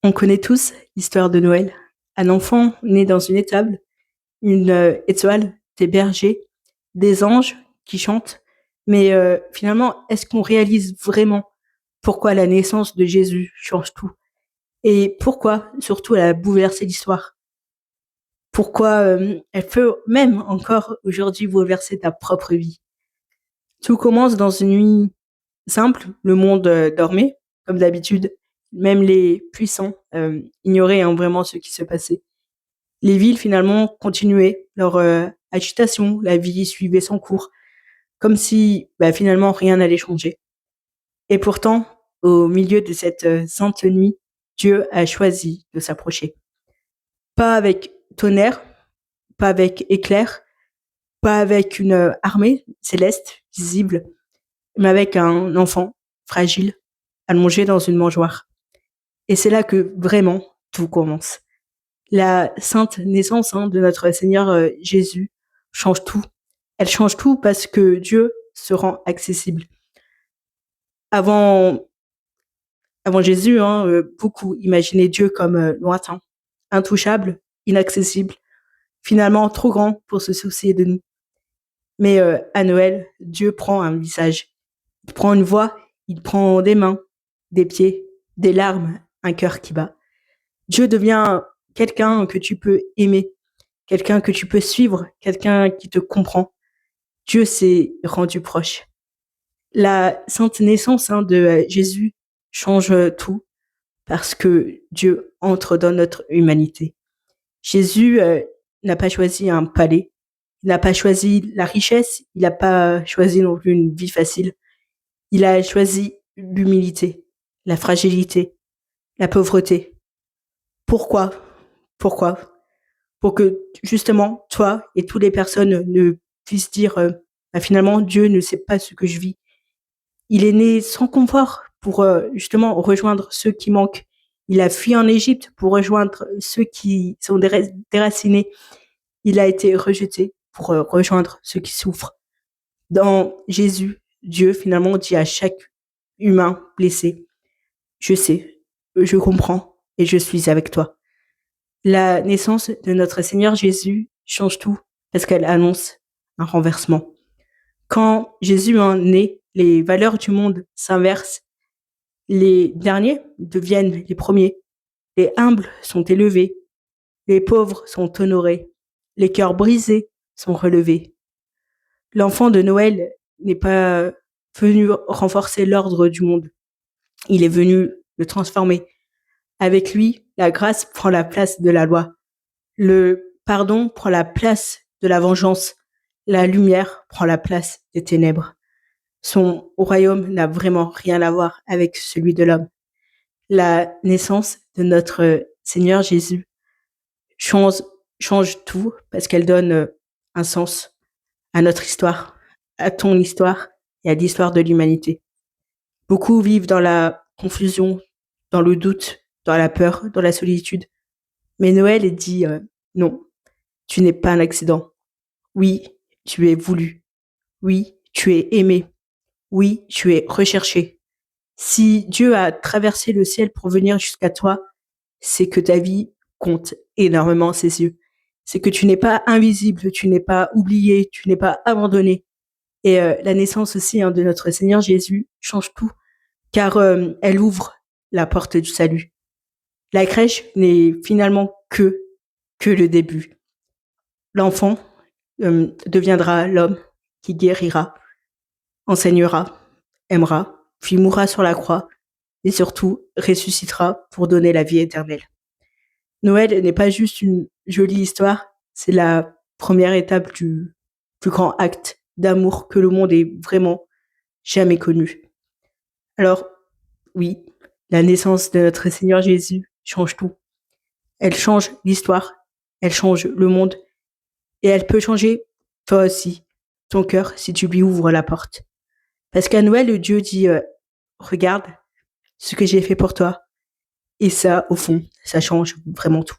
On connaît tous l'histoire de Noël. Un enfant né dans une étable, une étoile, des bergers, des anges qui chantent. Mais finalement, est-ce qu'on réalise vraiment pourquoi la naissance de Jésus change tout? Et pourquoi, surtout, elle a bouleversé l'histoire? Pourquoi elle peut même encore aujourd'hui bouleverser ta propre vie? Tout commence dans une nuit simple, le monde dormait, comme d'habitude. Même les puissants ignoraient vraiment ce qui se passait. Les villes finalement continuaient leur agitation, la vie suivait son cours, comme si finalement rien n'allait changer. Et pourtant, au milieu de cette sainte nuit, Dieu a choisi de s'approcher. Pas avec tonnerre, pas avec éclair, pas avec une armée céleste visible, mais avec un enfant fragile, allongé dans une mangeoire. Et c'est là que vraiment tout commence. La sainte naissance de notre Seigneur Jésus change tout. Elle change tout parce que Dieu se rend accessible. Avant, avant Jésus, beaucoup imaginaient Dieu comme lointain, intouchable, inaccessible, finalement trop grand pour se soucier de nous. Mais à Noël, Dieu prend un visage. Il prend une voix, il prend des mains, des pieds, des larmes, un cœur qui bat. Dieu devient quelqu'un que tu peux aimer, quelqu'un que tu peux suivre, quelqu'un qui te comprend. Dieu s'est rendu proche. La sainte naissance de Jésus change tout parce que Dieu entre dans notre humanité. Jésus n'a pas choisi un palais, il n'a pas choisi la richesse, il n'a pas choisi non plus une vie facile. Il a choisi l'humilité, la fragilité, la pauvreté. Pourquoi? Pourquoi? Pour que justement toi et toutes les personnes ne puissent dire finalement Dieu ne sait pas ce que je vis. Il est né sans confort pour justement rejoindre ceux qui manquent. Il a fui en Égypte pour rejoindre ceux qui sont déracinés. Il a été rejeté pour rejoindre ceux qui souffrent. Dans Jésus, Dieu finalement dit à chaque humain blessé, je sais, je comprends et je suis avec toi. La naissance de notre Seigneur Jésus change tout parce qu'elle annonce un renversement. Quand Jésus est né, les valeurs du monde s'inversent. Les derniers deviennent les premiers. Les humbles sont élevés. Les pauvres sont honorés. Les cœurs brisés sont relevés. L'enfant de Noël n'est pas venu renforcer l'ordre du monde. Il est venu le transformer. Avec lui, la grâce prend la place de la loi. Le pardon prend la place de la vengeance. La lumière prend la place des ténèbres. Son royaume n'a vraiment rien à voir avec celui de l'homme. La naissance de notre Seigneur Jésus change tout parce qu'elle donne un sens à notre histoire, à ton histoire et à l'histoire de l'humanité. Beaucoup vivent dans la confusion, dans le doute, dans la peur, dans la solitude. Mais Noël dit non, tu n'es pas un accident. Oui, tu es voulu. Oui, tu es aimé. Oui, tu es recherché. Si Dieu a traversé le ciel pour venir jusqu'à toi, c'est que ta vie compte énormément à ses yeux. C'est que tu n'es pas invisible, tu n'es pas oublié, tu n'es pas abandonné. Et la naissance aussi de notre Seigneur Jésus change tout, car elle ouvre la porte du salut. La crèche n'est finalement que le début. L'enfant deviendra l'homme qui guérira, enseignera, aimera, puis mourra sur la croix et surtout ressuscitera pour donner la vie éternelle. Noël n'est pas juste une jolie histoire, c'est la première étape du plus grand acte d'amour que le monde ait vraiment jamais connu. Alors, oui, la naissance de notre Seigneur Jésus change tout. Elle change l'histoire, elle change le monde, et elle peut changer toi aussi, ton cœur, si tu lui ouvres la porte. Parce qu'à Noël, Dieu dit, regarde ce que j'ai fait pour toi. Et ça, au fond, ça change vraiment tout.